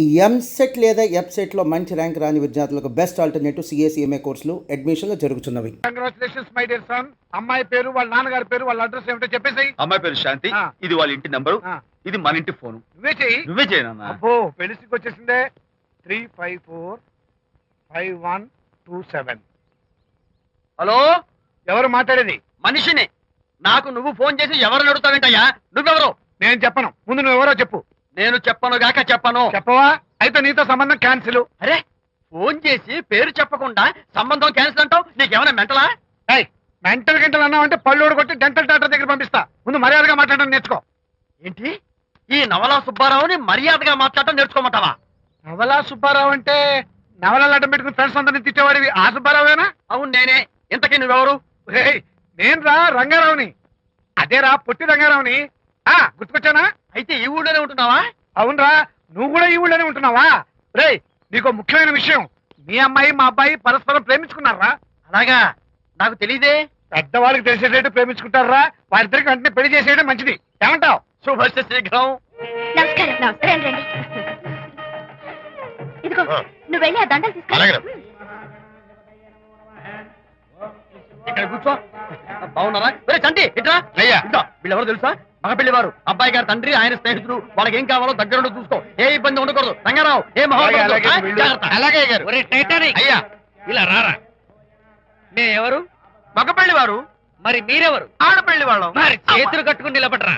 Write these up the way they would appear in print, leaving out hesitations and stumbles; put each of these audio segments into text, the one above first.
ఈ ఎంసెట్ లేదా ఎఫ్సెట్లో మంచి ర్యాంక్ రాని విద్యార్థులకు బెస్ట్ ఆల్టర్నేటివ్ సిఎస్ఈఎంఏ కోర్సులు అడ్మిషన్లు జరుగుతున్నవి. Congratulations my dear son. అమ్మాయి పేరు, వాళ్ళ నాన్నగారి పేరు, వాళ్ళ అడ్రస్ ఏమిటో చెప్పేసి. అమ్మాయి పేరు శాంతి, ఇది వాళ్ళ ఇంటి నంబరు, ఇది మన ఇంటి ఫోను. నువ్వే చేయనన్నా. అబ్బో పెళ్లికి వచ్చేసిందే. 3545127. హలో, ఎవరు మాట్లాడేది? మనిషిని. నాకు నువ్వు ఫోన్ చేసి ఎవరు అడుగుతావేంటయ్యా? నువ్వెవరు? నేను చెప్పను, ముందు నువ్వు ఎవరో చెప్పు. నేను చెప్పను గాక చెప్పను. చెప్పవా? అయితే నీతో సంబంధం క్యాన్సిల్. అరే, ఫోన్ చేసి పేరు చెప్పకుండా సంబంధం క్యాన్సిల్ అంటావు? నీకేమైనా మెంటలా? మెంటల్ గింటల్ అన్నావంటే పళ్ళోడు కొట్టి డెంటల్ డాక్టర్ దగ్గర పంపిస్తా. ముందు మర్యాదగా మాట్లాడడం నేర్చుకో. ఏంటి, ఈ నవలా సుబ్బారావుని మర్యాదగా మాట్లాడటం నేర్చుకోమంటావా? నవలా సుబ్బారావు అంటే నవలాలు అడ్డం పెట్టుకుని ఫ్రెండ్స్ అందరినీ తిట్టేవాడివి ఆ సుబ్బారావేనా? అవును నేనే. ఇంతకీ నువ్వెవరు? నేను రా రంగారావుని. అదేరా పొట్టి రంగారావుని. గుర్తుకొచ్చానా? అయితే ఈ ఊళ్ళోనే ఉంటున్నావా? అవునరా, నువ్వు కూడా ఈ ఊళ్ళోనే ఉంటున్నావా? రేయ్, నీకు ముఖ్యమైన విషయం, మీ అమ్మాయి మా అబ్బాయి పరస్పరం ప్రేమించుకున్నారా? అలాగా? నాకు తెలీదే. పెద్దవాళ్ళకి తెలిసేటట్టు ప్రేమించుకుంటారా? వారిద్దరికి వెంటనే పెళ్లి చేసేయడం మంచిది. ఏమంటావు? శుభస్య శీఘ్రం. నమస్కారం. నమస్కారం. రండి. ఇదిగో, నువ్వు వెళ్ళి ఆ దండలు తీసుకో. ఇక్కడ కూర్చో. బాగున్నారా? చంటి ఇట్రా. అయ్యా, వీళ్ళెవరో తెలుసా? మగ పెళ్లివారు, అబ్బాయి గారి తండ్రి, ఆయన స్నేహితులు. వాళ్ళకి ఏం కావాలో దగ్గరుండి చూసుకో. ఏ ఇబ్బంది ఉండకూడదు. రంగారావు, ఏ అలాగే గారు. అయ్యా ఇలా రారా. మేమెవరు? మగ పెళ్లివారు. మరి మీరెవరు? ఆడపెళ్లి వాళ్ళం. మరి చేతులు కట్టుకుని నిలబడరా.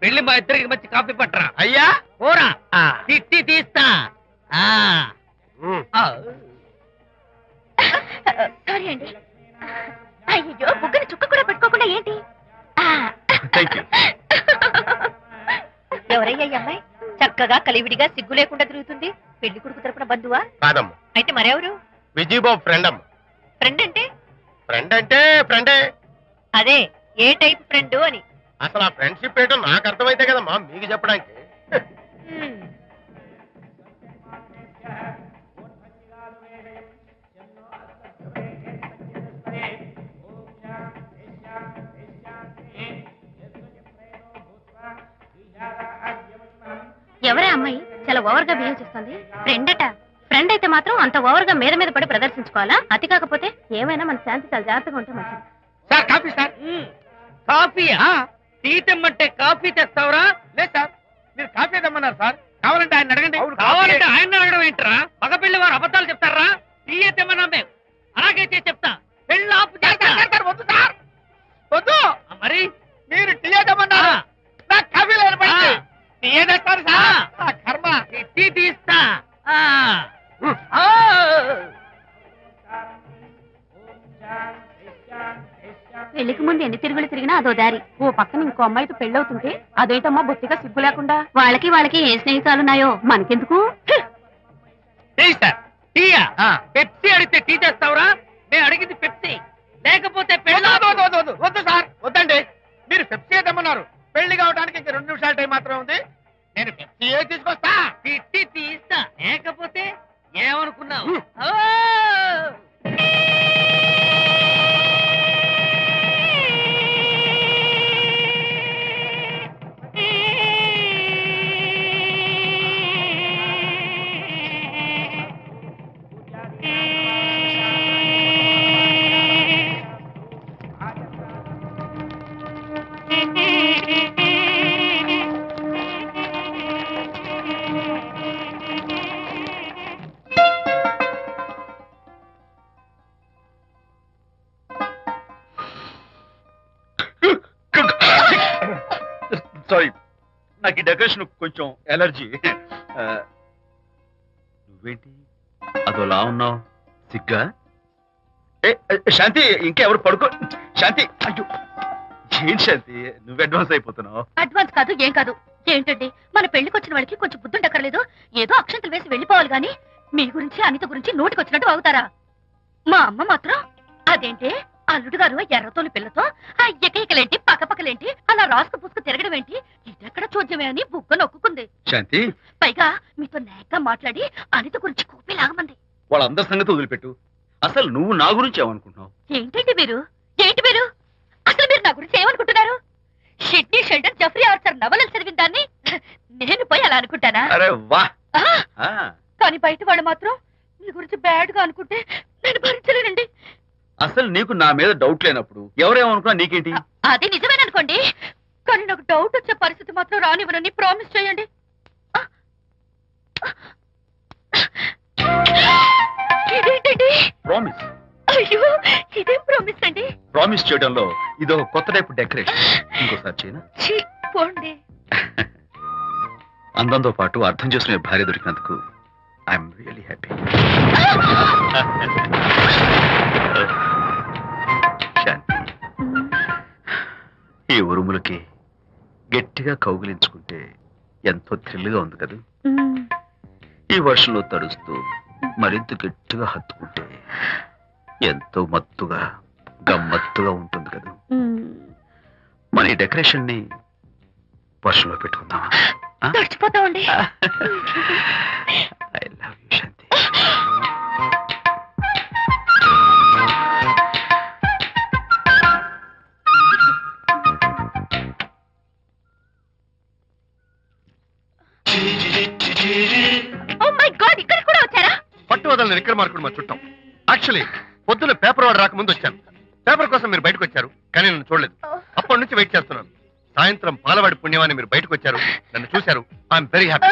వెళ్ళి మా ఇద్దరికి మంచి కాఫీ పట్టరా. అయ్యా పోరా, తిట్టి తీస్తా. సారీ అండి. అయ్యో, బుగ్గని చుక్క కూడా పెట్టుకోకుండా ఏంటి? ఎవరయ్యా ఈ అమ్మాయి? చక్కగా కలివిడిగా సిగ్గు లేకుండా తిరుగుతుంది. పెళ్లి కొడుకు తరపున బంధువా? కాదమ్మ, అయితే మరెవరు? విజయబాబు ఫ్రెండ్ అమ్మ. ఫ్రెండ్ అంటే? ఫ్రెండ్ అంటే ఫ్రెండే. అదే, ఏ టైప్ ఫ్రెండ్ అని. అసలు ఆ ఫ్రెండ్షిప్ ఏంటో నాకు అర్థమైతే కదమ్మా మీకు చెప్పడానికి. ఎవరే అమ్మాయి చాలా ఓవర్ గా బిహేవ్ చేస్తుంది? ఫ్రెండ్ అట. ఫ్రెండ్ అయితే మాత్రం అంత ఓవర్ గా మీద మీద పడి ప్రదర్శించుకోవాలా? అతి కాకపోతే ఏమైనా మన శాంతి చాలా జాగ్రత్తగా ఉంటే మంచిది. Sir coffee. సార్ కాఫీయా? టీ తెమ్మంటే కాఫీ తెస్తావురా? లేదు సార్, మీరు కాఫీ తెమ్మన్నారు సార్. కావాలంటే ఆయన అడగండి. కావాలంటే ఆయన అడగడం ఏంట్రా? మగ పెళ్లి వారు అబద్ధాలు చెప్తారా? టీ తెమ్మన్నా మేము అలాగైతే చెప్తా. పెళ్ళి ఆపు చేస్తా. వద్దు సార్, వద్దు. మరి మీరు టీ తెమ్మన్నారు, నాకు కాఫీ లేదు. టీ తెస్తారు సార్. కర్మ. టీ తీస్తా. పెళ్లికి ముందు ఎన్ని తిరుగులు తిరిగినా అదో దారి. ఓ పక్కన ఇంకో అమ్మాయితో పెళ్ళవుతుంటే అదేంటమ్మా బొత్తిగా సిగ్గు లేకుండా. వాళ్ళకి ఏ స్నేహితాలున్నాయో మనకెందుకు? టీయా? పెప్సీ అడిగితే టీ తెస్తావురా? నేను అడిగింది పెప్సీ, లేకపోతే వద్దు సార్, వద్దండి. మీరు పెప్సీ తెమ్మన్నారు. పెళ్లి కావడానికి ఇంక 2 నిమిషాల టైం మాత్రమే ఉంది. నేను పెప్సీ తీసుకొస్తా. తిట్టి తీస్తా, లేకపోతే ఏమనుకున్నావు? సారీ, నాకు ఈ డెకరేషన్ కొంచెం ఎలర్జీ. నువ్వేంటి అదోలా ఉన్నావు? సిగ్గా? శాంతి, ఇంకెవరు పడుకో. శాంతి, అయ్యో ఏంటి శాంతి, నువ్వు అడ్వాన్స్ అయిపోతున్నావు. అడ్వాన్స్ కాదు, ఏం కాదు. ఏంటండి, మన పెళ్లికి వచ్చిన వాళ్ళకి కొంచెం బుద్ధుండక్కర్లేదు? ఏదో అక్షంతలు వేసి వెళ్ళిపోవాలి గాని మీ గురించి అనిత గురించి నోటికి వచ్చినట్టు అవుతారా? మా అమ్మ మాత్రం అదేంటి అల్లుడు గారు ఎర్రతోని పిల్లతో ఆ ఎకలేంటి పక్కపక్కలేంటి అలా రాసుకు పుసుకు తిరగడం ఏంటి? ఇదెక్కడ చూద్యమే అని బుగ్గ నొక్కుంది. శాంతి, పైగా మీతో నేగ్గా మాట్లాడి అనిత గురించి కూపి లాగమంది. వాళ్ళందరి సంగతి వదిలిపెట్టు. అసలు నువ్వు నా గురించి ఏమనుకుంటున్నావు? ఏంటండి మీరు? అసలు మీరు నా గురించి ఏమనుకుంటున్నారు? షిడ్నీ షెల్డన్ జెఫ్రీ ఆర్చర్ నవలలు చదివిన దాన్ని నేను పోయి అలా అనుకుంటానా? అరే వా, కానీ బయట వాళ్ళు మాత్రం మీ గురించి బ్యాడ్ గా అనుకుంటే నేను భరించలేనండి. అసలు నీకు నా మీద డౌట్ లేనప్పుడు ఎవరేమనుకున్నా నీకేంటి? అది నిజమేననుకోండి, కానీ నాకు డౌట్ వచ్చే పరిస్థితి మాత్రం రానివ్వనని ప్రామిస్ చేయండి. ఇదేంటండి? ప్రామిస్. అయ్యో, ఇదేం ప్రామిస్ అండి? ప్రామిస్ చేయడంలో ఇది ఒక కొత్త టైప్ డెకరేషన్. ఇంకోసారి చేయనా? పోండి. అందంతో పాటు అర్థం చేసుకునే భార్య దొరికినందుకు ఐఎమ్ రియలీ హ్యాపీ. శాంతి, ఈ ఉరుములకి గట్టిగా కౌగిలించుకుంటే ఎంతో థ్రిల్గా ఉంది కదా. ఈ వర్షంలో తడుస్తూ మరింత గట్టిగా హత్తుకుంటే ఎంతో మత్తుగా గమ్మత్తుగా ఉంటుంది కదా. మన ఈ డెకరేషన్ ని వర్షంలో పెట్టుకుందామా? తడిచిపోతామండి. I love you Shanti. Oh my God, ఇక్కడ కూడా వచ్చారా? పట్టు వదలని విక్రమార్కుడు మా చుట్టాం. యాక్చువల్లీ పొద్దున్న పేపర్ వాడు రాకముందు వచ్చాను. పేపర్ కోసం మీరు బయటకు వచ్చారు, కానీ నన్ను చూడలేదు. అప్పటి నుంచి వెయిట్ చేస్తున్నాను. సాయంత్రం పాలవాడి పుణ్యమాన్ని మీరు బయటకు వచ్చారు, నన్ను చూశారు. I'm very happy.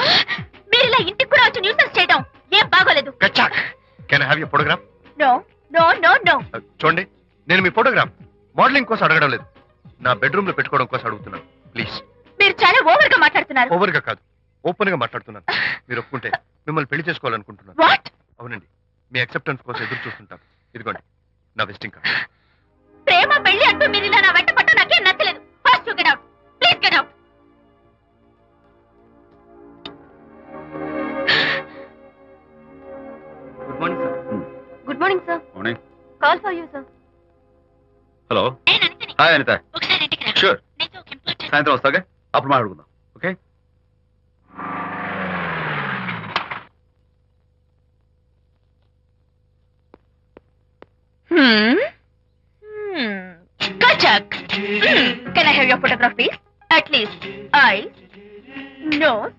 మీరు ఇలా ఇంటికి కూడా వచ్చి న్యూసెన్స్ చేయడం ఏం బాగోలేదు. కచ్చాక్, can I have your photograph? No no no no. చూడండి, నేను మీ ఫోటోగ్రాఫ్ మోడలింగ్ కోసం అడగడం లేదు, నా బెడ్రూమ్ లో పెట్టుకోవడం కోసం అడుగుతున్నాను. ప్లీజ్. మీరు చాలా ఓవర్ గా మాట్లాడుతున్నారు. ఓవర్ గా కాదు, ఓపెన్ గా మాట్లాడుతున్నాను. మీరు ఒప్పుకుంటే మిమ్మల్ని పెళ్లి చేసుకోవాలనుకుంటున్నాను. వాట్? అవునండి, మీ అక్సెప్టెన్స్ కోసం ఎదురు చూస్తుంటాను. ఇదిగోండి నా విజిటింగ్ కార్డ్. ప్రేమ పెళ్లి అంటూ మీరు ఇలా నా వెంట పట్ట నాకేం నచ్చలేదు. First you get out, please get out. Good morning sir. Good morning sir. Morning. Call for you sir. Hello. నేను అనితని. హాయ్ అనిత. ఒకసారి ఇంటికి రా. షూర్. నీతో ఒక ఇంపార్టెంట్. సాయంత్రం వస్తాగా, అప్పుడు మాట్లాడుకుందాం. Okay. Kachak. Can I have your photograph, please? At least eyes, nose,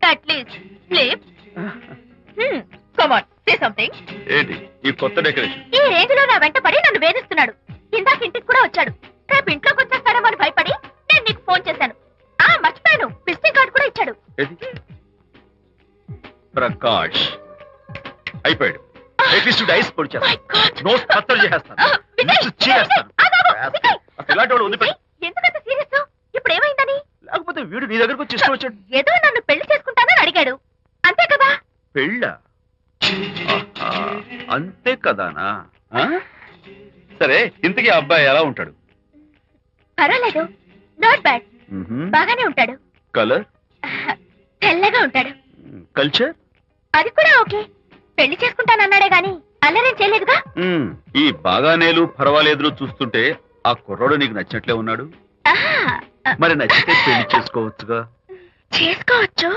at least lips. Come on, say something. ఏంటి ఈ కొత్త డెకరేషన్? ఈ రేంజ్ లో నా వెంట పడి నన్ను వేధిస్తున్నాడు. ఇందాక ఇంటికి కూడా వచ్చాడు. రేపు ఇంట్లోకి వచ్చేస్తాడేమో అని భయపడి నేను నీకు ఫోన్ చేశాను. మర్చిపోయాను, విజిటింగ్ కార్డు కూడా ఇచ్చాడు. ప్రకాష్ అయిపోయాడు. ఐస్ పొడి My God. నోస్ కత్తలు చేసేస్తాను. విజయ్, నోస్ చీరేస్తాను. విజయ్, అసలు ఇలాంటి వాడు వదిలిపెట్టు. ఎందుకంత సీరియస్? ఇప్పుడు ఏమైందని? లేకపోతే వీడు నీ దగ్గరకు వచ్చి ఇష్టం వచ్చాడు. ఏదో నన్ను పెళ్లి చేసుకుంటానని అడిగాడు, అంతే కదా? పెళ్ళా? ఆహా, అంతే కదానా? ఆ? సరే, ఇంతకీ ఆ అబ్బాయి ఎలా ఉంటాడు? పర్వాలేదు, నాట్ బ్యాడ్, బాగానే ఉంటాడు. కలర్? తెల్లగా ఉంటాడు. కల్చర్? అది కూడా ఓకే. పెళ్లి చేసుకుంటానన్నాడే గాని అల్లరేం చేయలేదుగా. ఈ బాగానేలు పర్వాలేదులు చూస్తుంటే ఆ కుర్రాడు నీకు నచ్చినట్లే ఉన్నాడు. మరి నచ్చితే పెళ్లి చేసుకోవచ్చుగా. చేసుకోవచ్చు,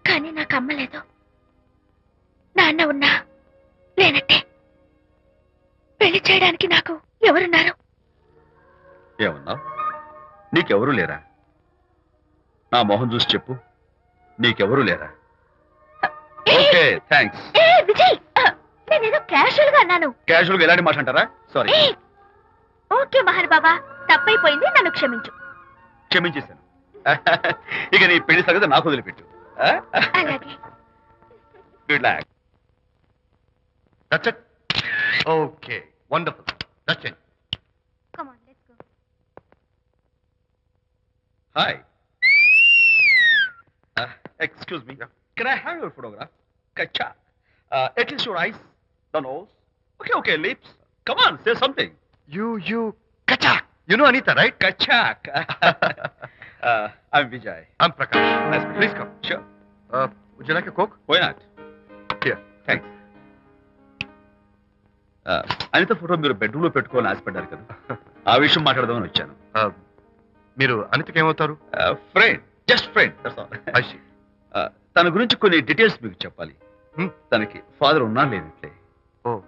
కానీ నాకు అమ్మ లేదు, నాన్న ఉన్నా లేనట్టే. పెళ్లి చేయడానికి నాకు ఎవరున్నారు? ఏమన్నావు? నీకెవరూ లేరా? నా మొహం చూసి చెప్పు, నీకెవరూ లేరా? Okay, thanks. విజయ్, నేనేదో క్యాషువల్ గా అన్నాను. క్యాజువల్ గా ఎలాంటి మాట అంటారా? సారీ. ఓకే మహర్ బాబా, తప్పైపోయింది, నన్ను క్షమించు. క్షమించేశాను. ఇక నీ పెళ్లి సంగతి నాకు వదిలిపెట్టు. అలాగే. Good luck. That's it? Okay, wonderful. That's it. Come on, let's go. Hi. Excuse me. Can I have your photograph? Kacha. At least your eyes, the nose. Okay, lips. Come on, say something. You, Kachak. You know Anita, right? Kachak. I'm Vijay. I'm Prakash. Nice to meet you. Please come. Sure. Would you like a Coke? Why not? Here. Thanks. Anitha photo మీరు bedroom లో పెట్టుకోవాలని ఆశపడ్డారు కదా, ఆ విషయం మాట్లాడదామని వచ్చాను. మీరు అనితకి ఏమవుతారు? Friend, just friend. I see. తన గురించి కొన్ని డీటెయిల్స్ మీకు చెప్పాలి. తనకి ఫాదర్ ఉన్నా లేనట్లే. Oh,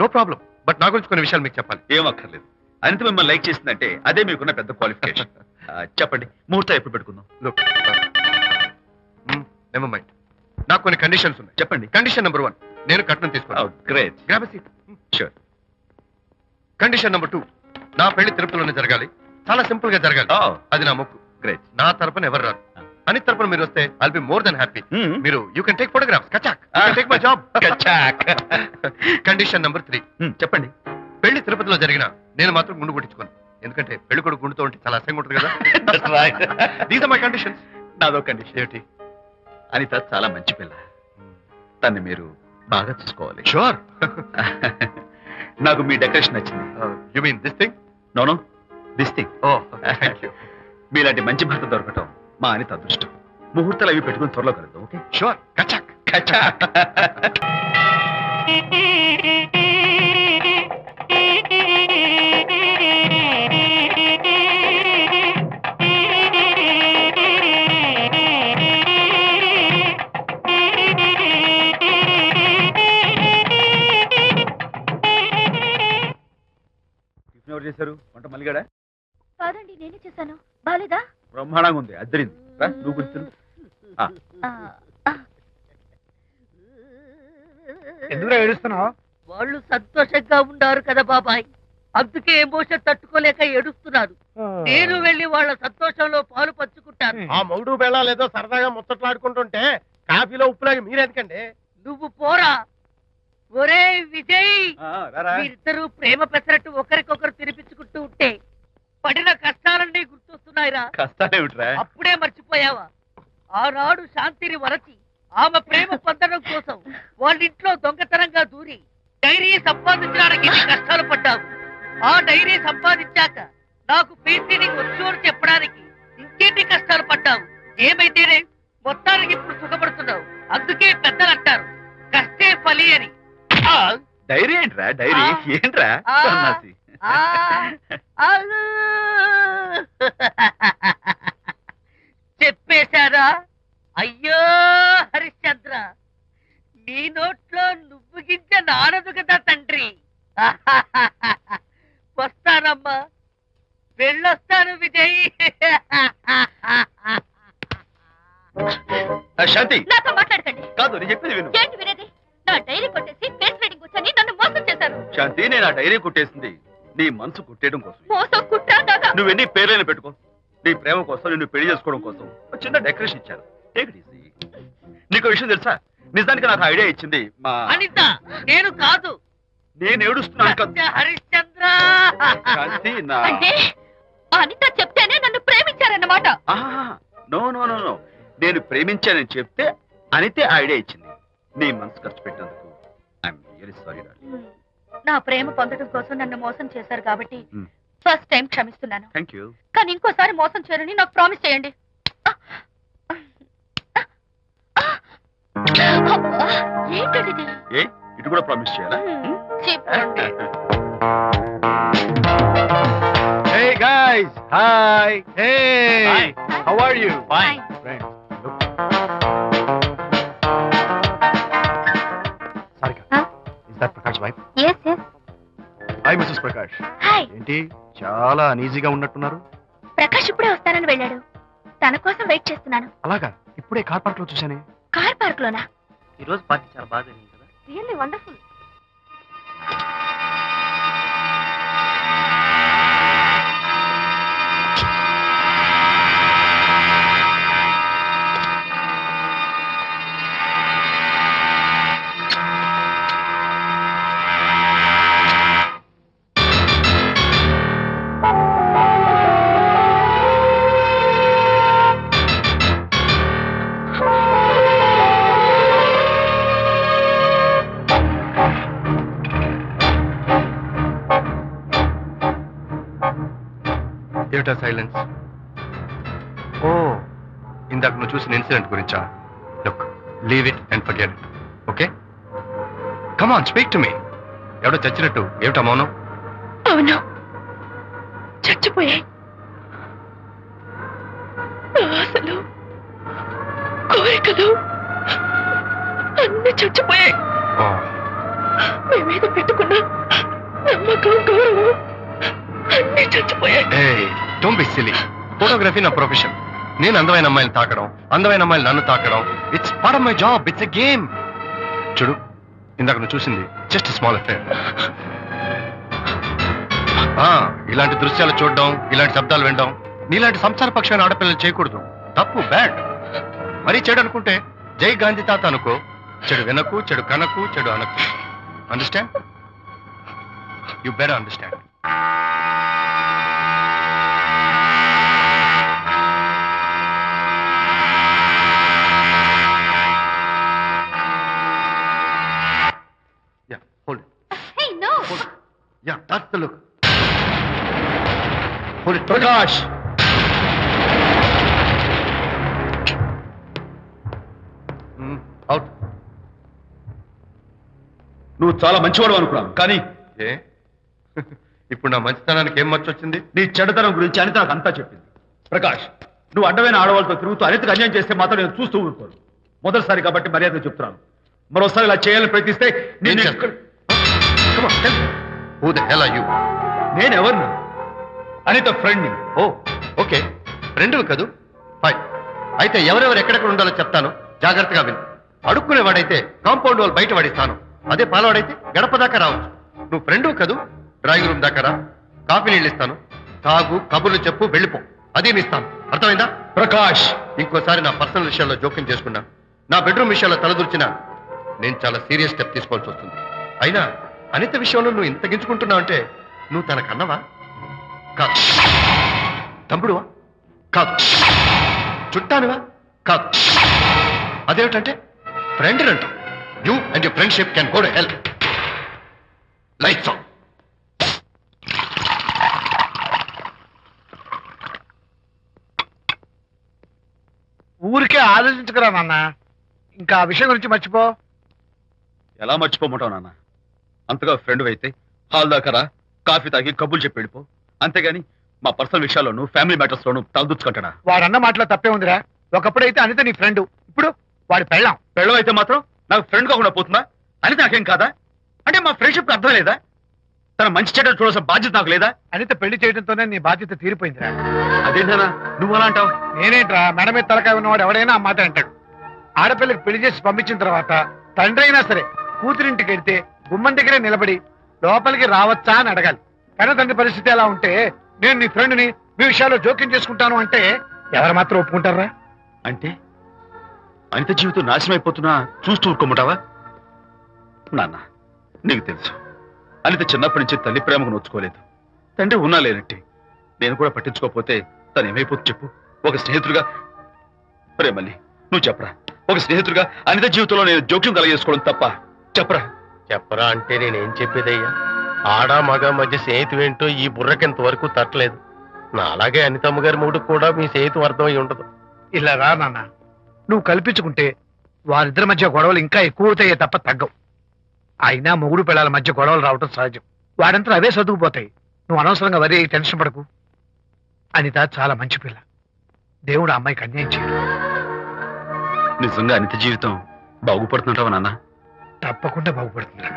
no problem. బట్ నా గురించి కొన్ని విషయాలు మీకు చెప్పాలి. ఏం అక్కర్లేదు. అనిత మిమ్మల్ని లైక్ చేసిందంటే అదే మీకున్న పెద్ద క్వాలిఫికేషన్. చెప్పండి, ముహూర్తం ఎప్పుడు పెట్టుకుందాం? Look, never mind. నాకు కొన్ని కండిషన్స్ ఉన్నాయి. చెప్పండి. కండిషన్ నెంబర్ 1, నేను కట్నం తీసుకున్నాను. Great. Grab a seat. Sure. Condition number 2, నా పెళ్లి తిరుపతిలోనే జరగాలి. చాలా సింపుల్ గా జరగాలి. అది నా మొక్కు. గ్రేట్. నా తరపున ఎవరు రారు. అని తరపున మీరు వస్తే I'll be more than happy. మీరు యూ కెన్ టేక్ ఫోటోగ్రాఫ్స్. కచాక్. Take my job. కచాక్. కండిషన్ నెంబర్ 3, చెప్పండి. పెళ్లి తిరుపతిలో జరిగిన నేను మాత్రం గుండు కొట్టించుకోను. ఎందుకంటే పెళ్లి కొడుకు గుండుతో ఉంటే చాలా అసహ్యంగా ఉంటుంది కదా. These are my conditions. నాదో కండిషన్. ఏంటి? అనిత చాలా మంచి పిల్ల. తన్ని మీరు బాగా చూసుకోవాలి. షూర్. నాకు మీ డెకరేషన్ నచ్చింది. You mean this thing? No this thing. Oh thank you. మీలాంటి మంచి భర్త దొరకటం మా అనిత అదృష్టం. ముహూర్తాలు అవి పెట్టుకుని త్వరలో కలుద్దాం. ఓకే? షూర్. కచాక్. కచాక్. ఎవరు చేశారు వంట? మల్లిగాడా? కాదండి, నేనే చేశాను. బాలేదా? బ్రహ్మాండంగా ఉంది. అద్దరింది. నువ్వు గుర్తు. ఎందుకు ఏడుస్తున్నావు? వాళ్ళు సంతోషంగా ఉన్నారు కదా బాబాయ్, అందుకే ఎమోషన్ తట్టుకోలేక ఏడుస్తున్నారు. నేను వెళ్ళి వాళ్ళ సంతోషంలో పాలు పంచుకుంటాను. ఆ మౌడు బెళ్ళాలు ఏదో సరదాగా ముచ్చట్లాడుకుంటుంటే కాఫీలో ఉప్పులాగా మీరెందుకండి? నువ్వు పోరా. ఒరే విజయ్, మీరిద్దరూ ప్రేమ పెసరట్టు ఒకరికొకరు తినిపించుకుంటూ ఉంటే పడిన కష్టాలన్నీ గుర్తొస్తున్నాయిరా. కష్టాలేమిట్రా? అప్పుడే మర్చిపోయావా? ఆనాడు శాంతిని వరచి ఆమె ప్రేమ పొందడం కోసం వాళ్ళింట్లో దొంగతనంగా దూరి డైరీ సంపాదించడానికి ఎన్ని కష్టాలు పడ్డావు. ఆ డైరీ సంపాదించాక నాకు పీసీని వచ్చు అని చెప్పడానికి ఇంకెన్ని కష్టాలు పడ్డావు. ఏమైతేనే మొత్తానికి ఇప్పుడు సుఖపడుతున్నావు. అందుకే పెద్దలు అంటారు కష్టే ఫలి అని. డైరీ ఏంట్రా? డైరీ ఏంట్రా? సన్నాసి. చెప్పేశారా? అయ్యో హరిశ్చంద్ర, నీ నోట్లో నువ్వు గింజ నానదు కదా తండ్రి. వస్తానమ్మా, వెళ్ళొస్తాను విజయ్. శాంతి, నాతో మాట్లాడకండి. కాదు నేను చెప్పేది విను. ఏంటి వినేది? నా డైరీ కొట్టేసి ఫేస్ రీడింగ్ వచ్చని నన్ను మోసం చేశారు. శాంతి, నేను ఆ డైరీ కుట్టేసింది నీ మనసు కుట్టేయడం కోసం. మోసం కుట్రా దాదా? నువ్వెన్ని పేర్లైనా పెట్టుకో, నీ ప్రేమ కోసం, నిన్ను పెళ్లి చేసుకోవడం కోసం ఒక చిన్న డెకరేషన్ ఇచ్చాను. Take it easy. నీకు విషయం తెలుసా? నిజానికి నాకు ఐడియా ఇచ్చింది మా అనిత, నేను కాదు. నేను ఏడుస్తున్నాను కదా హరిశ్చంద్ర. శాంతి. నా అంటే అనిత చెప్తేనే నన్ను ప్రేమించారన్నమాట. నో నో నో నో నేను ప్రేమించానని చెప్తే అనితే ఐడియా ఇచ్చింది. నీ మనసు ఖర్చు పెట్టినందుకు ఐఎమ్ రియల్లీ సారీ డార్లింగ్. నా ప్రేమ పొందడం కోసం నన్ను మోసం చేశారు కాబట్టి ఫస్ట్ టైం క్షమిస్తున్నాను. Thank you. కానీ ఇంకోసారి మోసం చేయరని నాకు ప్రామిస్ చేయండి. ఏంటండి ఇది? ఏ ఇటు కూడా ప్రామిస్ చేయాలా? చెప్పండి. Hey guys, hi. Hey, Hi. how are you? Fine. Friends, look. Sarika, Huh? is that Prakash wife? Yes, yes. Hi, Mrs. Prakash. Hi. ఏంటి చాలా అనీజీగా ఉన్నట్టున్నారు? ప్రకాష్ ఇప్పుడే వస్తానని వెళ్ళాడు. తన కోసం వెయిట్ చేస్తున్నాను. అలాగా, ఇప్పుడే కార్ పార్క్ లో చూశానే. కార్ పార్క్ లోనా? ఈ రోజు పార్టీ చాలా బాగా జరిగింది కదా. Really wonderful. ఏమిటా సైలెన్స్? ఓ, ఇందాక నువ్వు చూసిన ఇన్సిడెంట్ గురించా? Look, leave it and forget it. Okay, come on, speak to me. ఎవడో చచ్చినట్టు ఏమిటా మౌనం? అవును, చచ్చిపోయాయి. ఆశలు, కోరికలు అన్ని చచ్చిపోయాయి. మీ మీద పెట్టుకున్న నమ్మకం, గౌరవం అన్ని చచ్చిపోయాయి. Don't be silly. ఫోటోగ్రఫీ నా ప్రొఫెషన్. నేను అందమైన అమ్మాయిని తాకడం, అందమైన అమ్మాయిలు నన్ను తాకడం, it's part of my job, it's a game. చూడు, ఇందాక నువ్వు చూసింది జస్ట్ స్మాల్ అఫేర్. ఇలాంటి దృశ్యాలు చూడడం, ఇలాంటి శబ్దాలు వినడం నీలాంటి సంసార పక్షమైన ఆడపిల్లలు చేయకూడదు. తప్పు, బ్యాడ్. మరీ చెడు అనుకుంటే జై గాంధీ తాత అనుకో. చెడు వినకు, చెడు కనకు, చెడు అనకు. Understand? You better understand. Yeah, hold it. Hey, no. Hold it. Yeah, that's the look. Hold it. Prakash, Out. నువ్వు చాలా మంచివాడు అనుకున్నాను, కానీ ఏ ఇప్పుడు నా మంచితనానికి ఏం మర్చొచ్చింది? నీ చెడ్డతనం గురించి అనిత నాకు అంతా చెప్పింది. ప్రకాష్, నువ్వు అడ్డమైన ఆడవాళ్ళతో తిరుగుతూ అనితకు అన్యాయం చేస్తే మాత్రం నేను చూస్తూ ఉంటాను. మొదటిసారి కాబట్టి మర్యాద చెప్తున్నాను. మరోసారి ఇలా చేయాలని ప్రయత్నిస్తే నేను Come on, tell me. Who the hell are you? నేనెవరిని? అనిత ఫ్రెండ్ని. ఓ, ఓకే, ఫ్రెండ్వి కదూ? ఫైన్. అయితే ఎవరెవరు ఎక్కడెక్కడ ఉండాలో చెప్తాను, జాగ్రత్తగా విను. అడుక్కునేవాడైతే కాంపౌండ్ వాళ్ళు బయట పడిస్తాను. అదే పాలవాడైతే గడప దాకా రావచ్చు. నువ్వు ఫ్రెండ్వి కదూ? డ్రాయింగ్ రూమ్ దాకా రా, కాఫీ నీళ్ళు ఇస్తాను, తాగు, కబుర్లు చెప్పు, వెళ్ళిపో. అదే నీ ఇస్తాను. అర్థమైందా? ప్రకాష్, ఇంకోసారి నా పర్సనల్ విషయాల్లో జోక్యం చేసుకున్నా, నా బెడ్రూమ్ విషయాల్లో తలదూర్చినా నేను చాలా సీరియస్ స్టెప్ తీసుకోవాల్సి వస్తుంది. అయినా అనిత విషయంలో నువ్వు ఇంత గించుకుంటున్నావు అంటే నువ్వు తనకన్నవా? కాదు. తమ్ముడువా? కాదు. చుట్టానివా? కాదు. అదేమిటంటే ఫ్రెండ్ అంట. You and your friendship can go to hell. Lights on. ఊరికే ఆలోచించుకురా నాన్న, ఇంకా ఆ విషయం గురించి మర్చిపో. ఎలా మర్చిపోమంటావు నాన్న? అంతగా ఫ్రెండ్ అయితే హాల్ దాకా రా, కాఫీ తాగి కబుర్లు చెప్పి వెళ్ళిపో. అంతేగాని మా పర్సనల్ విషయాల్లోనూ ఫ్యామిలీ మ్యాటర్స్ లోనూ తలదూచుకుంటాడా? వాడన్న మాటలో తప్పే ఉందిరా. ఒకప్పుడైతే అనిత నీ ఫ్రెండ్, ఇప్పుడు వాడి పెళ్ళాం. పెళ్ళం అయితే మాత్రం నాకు ఫ్రెండ్ కాకుండా పోతుందా? అనిత నాకేం కాదా? అంటే మా ఫ్రెండ్షిప్ అర్థం లేదా? తన మంచి చెడ్డ చూడాల్సిన బాధ్యత నాకు లేదా? అనిత పెళ్లి చేయడంతోనే నీ బాధ్యత తీరిపోయిందిరా. అదేంటనా నువ్వు అలా అంటావు? నేనేంట్రా, మెడ మీద తలకాయ ఉన్నవాడు ఎవడైనా ఆ మాట అంటాడు. ఆడపిల్లకి పెళ్లి చేసి పంపించిన తర్వాత తండ్రి అయినా సరే కూతురింటికి వెళ్తే గుమ్మం దగ్గరే నిలబడి లోపలికి రావచ్చా అని అడగాలి. కన్న తండ్రి పరిస్థితి ఎలా ఉంటే నేను నీ ఫ్రెండ్ని మీ విషయాల్లో జోక్యం చేసుకుంటాను అంటే ఎవరు మాత్రం ఒప్పుకుంటారా? అంటే అనిత జీవితం నాశనం అయిపోతున్నా చూస్తూ ఊరుకోమంటావా? నాన్న, నీకు తెలుసు అనిత చిన్నప్పటి నుంచి తల్లి ప్రేమకు నోచుకోలేదు. తండ్రి ఉన్నా లేనట్టే. నేను కూడా పట్టించుకోకపోతే తను ఏమైపోతుంది చెప్పు? ఒక స్నేహితుడిగా మళ్ళీ నువ్వు చెప్పరా, ఒక స్నేహితుడిగా అనిత జీవితంలో నేను జోక్యం కలగజేసుకోవడం తప్ప? చెప్పరా. చెప్పరా అంటే నేనేం చెప్పేదయ్యా? ఆడ మగ మధ్య స్నేహితం ఏంటో ఈ బుర్రకింత వరకు తట్టలేదు. నా అలాగే అనితమ్మ గారి మూడు కూడా మీ స్నేహితం అర్థమై ఉండదు. ఇలా రా నాన్న, నువ్వు కల్పించుకుంటే వారిద్దరి మధ్య గొడవలు ఇంకా ఎక్కువ అవుతాయే తప్ప తగ్గవు. అయినా మొగుడు పిల్లల మధ్య గొడవలు రావటం సహజం. వాడంతా అవే సర్దుకుపోతాయి. నువ్వు అనవసరంగా వరి టెన్షన్ పడకు. అనిత చాలా మంచి పిల్ల. దేవుడు ఆ అమ్మాయికి అన్యాయం చేయడు. నిజంగా అనిత జీవితం బాగుపడుతుంటావా నాన్న? తప్పకుండా బాగుపడుతుందిరా.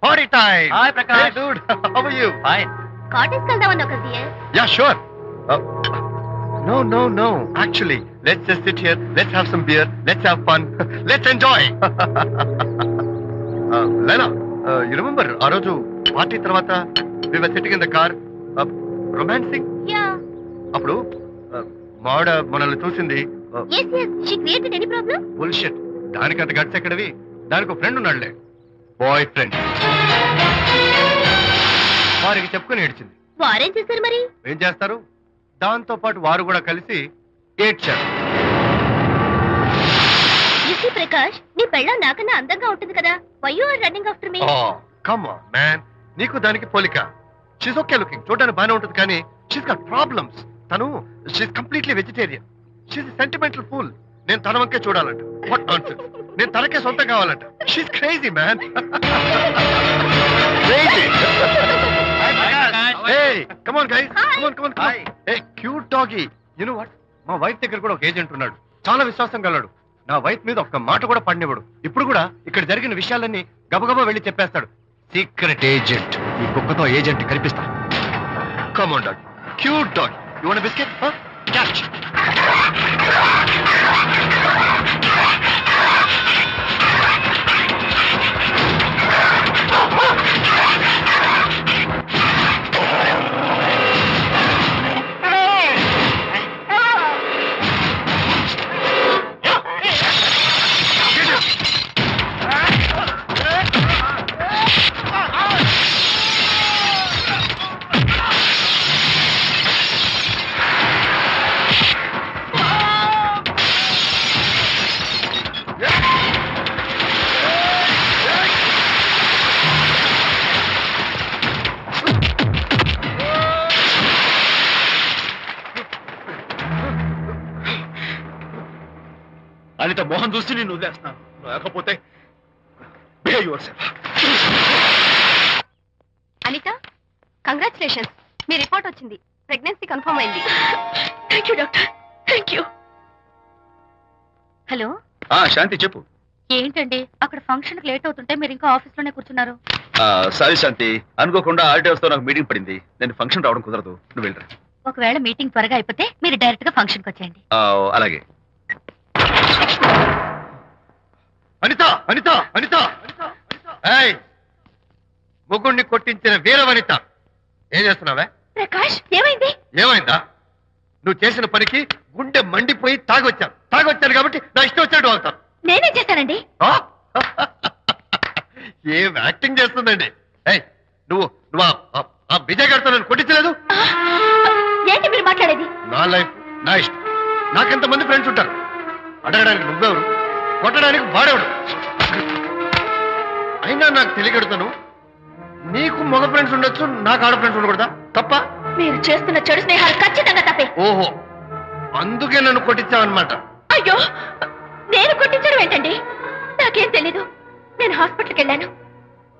Party time! Hi, Prakash. Hey, dude. How are you? Fine. Cottage వెళ్దామన్నావు కదా dear. Yeah, sure. No. Actually, let's just sit here. Let's have some beer. Let's have fun. Let's enjoy. Lena, you remember ఆ రోజు party తర్వాత we were sitting in the car, romancing? Yeah. అప్పుడు మావిడ మనల్ని చూసింది. Yes. She created any problem? Bullshit. దానికి అంత guts ఎక్కడవి? దానికి ఒక ఫ్రెండ్ ఉన్నాడులే, బాయ్ ఫ్రెండ్. వారికి చెప్పుకొని ఏడ్చింది. వారేం చేశారు మరి? ఏం చేస్తారు? దాంతో పాటు వారు కూడా కలిసి ఏడ్చారు. You see, ప్రకాష్, నీ పెళ్ళాం నాకన్నా అందంగా ఉంటుంది కదా. Why you are running after me? Come on man, నీకు దానికి పోలిక. షీస్ ఓకే లుకింగ్, చూడడానికి బాగానే ఉంటుంది, కానీ షీస్ గాట్ ప్రాబ్లమ్స్. తను she's completely vegetarian. She's sentimental pool. నేను తన వంకే చూడాలంట. What nonsense. నేను తనకే సొంతం కావాలంట. She's crazy man. Crazy. Hey, come on guys. Come on. Hey, cute doggy. You know what? మా వైఫ్ దగ్గర కూడా ఒక ఏజెంట్ ఉన్నాడు. చాలా విశ్వాసం గలడు. నా వైఫ్ మీద ఒక్క మాట కూడా పడినివ్వడు. ఇప్పుడు కూడా ఇక్కడ జరిగిన విషయాలన్నీ గబగబా వెళ్ళి చెప్పేస్తాడు. Secret agent. ఈ కుక్కతో ఏజెంట్ కనిపిస్తా. Come on dog, cute dog. You want biscuit? Catch. Anita Mohan చూసి నేను వదిలేస్తున్నాను. లేకపోతే behave yourself. అనిత, కంగ్రాచులేషన్స్, మీ రిపోర్ట్ వచ్చింది. ప్రెగ్నెన్సీ కన్ఫర్మ్ అయింది. Thank you doctor, thank you. Hello, Shanti చెప్పు. ఏంటండి అక్కడ ఫంక్షన్ లేట్ అవుతుంటే మీరు ఇంకా ఆఫీస్ లోనే కూర్చున్నారు? సారీ శాంతి, అనుకోకుండా ఆర్టీఎస్ తో నాకు మీటింగ్ పడింది. నేను ఫంక్షన్ రావడం కుదరదు. నువ్వు వెళ్ళరా. ఒకవేళ మీటింగ్ త్వరగా అయిపోతే మీరు డైరెక్ట్ గా ఫంక్షన్ కి వచ్చేయండి. అలాగే. అనిత, అనిత, అనిత, ఏయ్, ముగ్గుడిని కొట్టించిన వీర వనిత, ఏం చేస్తున్నావే? ప్రకాష్, ఏమైంది? ఏమైందా? నువ్వు చేసిన పనికి గుండె మండిపోయి తాగొచ్చాను కాబట్టి నా ఇష్టం వచ్చినట్టు అవుతాను. నేనేం చేశానండి? ఏం యాక్టింగ్ చేస్తుందండి. ఏయ్, నువ్వు నువ్వు ఆ విజయ్ గారితో నన్ను కొట్టించలేదు. ఏంటి మీరు మాట్లాడేది? నా లైఫ్ నా ఇష్టం. నాకెంతమంది ఫ్రెండ్స్ ఉంటారు. అడగడానికి నువ్వెవరు, కొట్టడానికి వాడేవాడు. అయినా నాకు తెలియగడుతాను, నీకు మగ ఫ్రెండ్స్ ఉండొచ్చు, నాకు ఆడ ఫ్రెండ్స్ ఉండకూడదా? తప్ప? మీరు చేస్తున్న చెడు స్నేహాలు ఖచ్చితంగా తప్పే. ఓహో, అందుకే నన్ను కొట్టించావన్నమాట. అయ్యో, నేను కొట్టించడం ఏంటండి? నాకేం తెలీదు. నేను హాస్పిటల్కి వెళ్ళాను.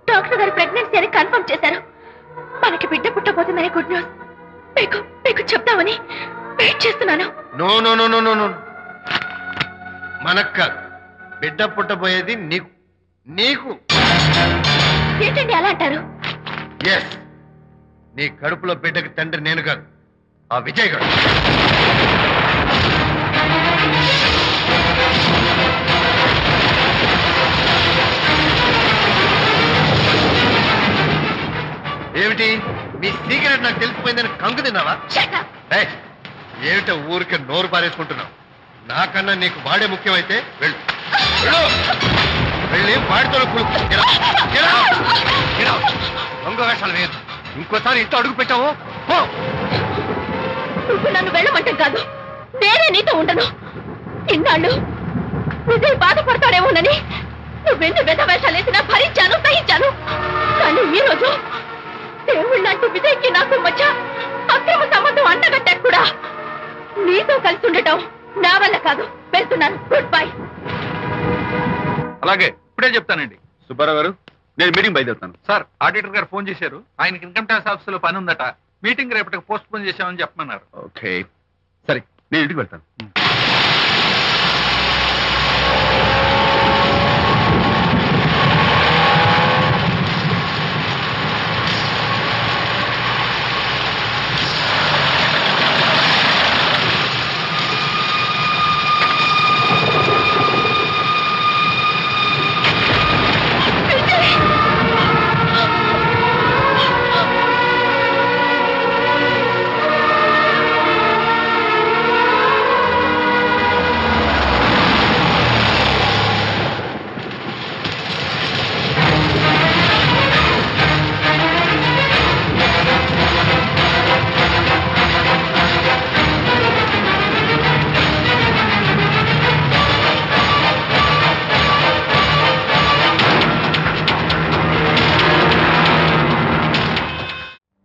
డాక్టర్ గారు ప్రెగ్నెన్సీ అని కన్ఫర్మ్ చేశారు. మనకి బిడ్డ పుట్టబోతుందని గుడ్ న్యూస్ మీకు చెప్తామని వెయిట్ చేస్తున్నాను. No no no no no no, మనక్క బిడ్డ పుట్టబోయేది నీకు. నీకు ఏంటండి అలా అంటారు? ఎస్, నీ కడుపులో బిడ్డకి తండ్రి నేను కాదు, ఆ విజయ్ గారు. ఏమిటి మీ సీక్రెట్ నాకు తెలిసిపోయిందని కంగు తిన్నావా? ఏయ్, ఏమిటో ఊరికే నోరు పారేసుకుంటున్నావు? నాకన్నా నీకు వాడే ముఖ్యమైతే వెళ్ళు, వెళ్ళి వాడితో దొంగ వేషాలు వేయద్దు. ఇంకోసారి ఇంట్లో అడుగు పెట్టావు పో. నువ్వు నన్ను వెళ్ళమంటే కాదు, నేనే నీతో ఉండను. ఇన్నాళ్ళు విజయ్ బాధపడతాడేమోనని నువ్వెన్ని వెధ వేషాలు వేసినా భరించాను, సహించాను. కానీ ఈ రోజు దేవుళ్ళంటూ విజయ్కి నాకు మధ్య అక్రమ సంబంధం అంటగట్టాడు కూడా. నీతో కలిసి ఉండటం నా వల్ల కాదు. వెళ్తున్నాను, గుడ్ బై. అలాగే, ఇప్పుడే చెప్తానండి. సుబ్బారావు గారు, నేను మీటింగ్ బయలుదేరుతాను. సార్, ఆడిటర్ గారు ఫోన్ చేశారు. ఆయనకి ఇన్కమ్ ట్యాక్స్ ఆఫీస్ లో పని ఉందట. మీటింగ్ రేపటికి పోస్ట్ పోన్ చేశామని చెప్పమన్నారు. ఓకే, సరే, నేను ఇంటికి వెళ్తాను.